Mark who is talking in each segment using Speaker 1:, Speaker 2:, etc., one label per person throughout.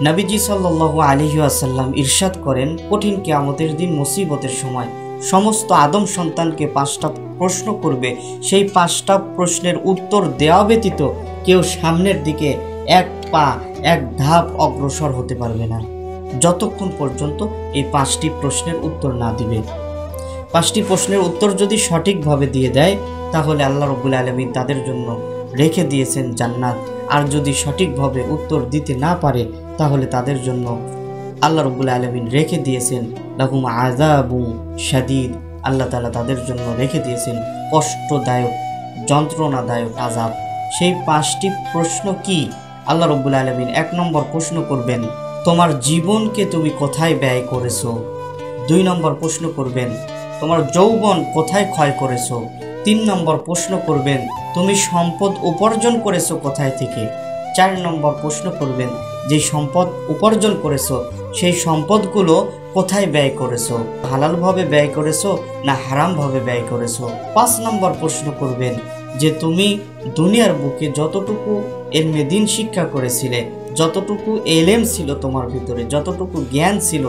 Speaker 1: নবীজি সাল্লাল্লাহু আলাইহি ওয়াসাল্লাম ইরশাদ করেন, কঠিন কিয়ামতের দিন মুসিবতের সময় সমস্ত আদম সন্তানকে 5টা প্রশ্ন করবে। সেই 5টা প্রশ্নের উত্তর দেওয়া ব্যতীত কেউ সামনের দিকে এক পা এক ধাপ অগ্রসর হতে পারবে না, যতক্ষণ পর্যন্ত এই 5টি প্রশ্নের উত্তর না দিবে। 5টি প্রশ্নের উত্তর যদি সঠিকভাবে দিয়ে দেয় তাহলে আল্লাহ রাব্বুল আলামিন তাদের জন্য রেখে দিয়েছেন জান্নাত। আর যদি সঠিকভাবে উত্তর দিতে না পারে তাহলে তাদের জন্য আল্লাহ রাব্বুল আলামিন রেখে দিয়েছেন লাহুম আযাবুন শাদীদ। আল্লাহ তাআলা তাদের জন্য রেখে দিয়েছেন কষ্টদায়ক, যন্ত্রণাদায়ক আযাব। সেই 5টি প্রশ্ন কি? আল্লাহ রাব্বুল আলামিন 1 নম্বর প্রশ্ন করবেন, তোমার জীবনকে তুমি কোথায় ব্যয় করেছো? 2 নম্বর প্রশ্ন করবেন, তোমার যৌবন কোথায় ক্ষয় করেছো? 3 নম্বর প্রশ্ন করবেন, তুমি সম্পদ উপার্জন করেছো কোথায় থেকে? 4 নম্বর প্রশ্ন করবেন, যে সম্পদ উপার্জন করেছো সেই সম্পদগুলো কোথায় ব্যয় করেছো? হালালভাবে ব্যয় করেছো না হারামভাবে ব্যয় করেছো? 5 নম্বর প্রশ্ন করবেন যে তুমি দুনিয়ার বুকে যতটুকু ইলমে দ্বীন শিক্ষা করেছিলে, যতটুকু এলেম ছিল তোমার ভিতরে, যতটুকু জ্ঞান ছিল,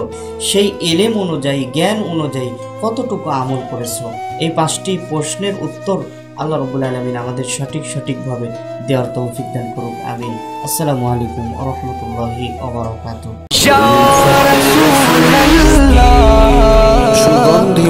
Speaker 1: সেই এলেম অনুযায়ী জ্ঞান অনুযায়ী কতটুকু আমল করেছো? এই 5টি প্রশ্নের উত্তর আল্লাহ রাব্বুল আলামিন আমাদের সঠিকভাবে দেওয়ার তৌফিক দান করুক। আমিন। আসসালামু আলাইকুম ওয়া রাহমাতুল্লাহি ওয়া বারাকাতুহু।
Speaker 2: সুগন্ধি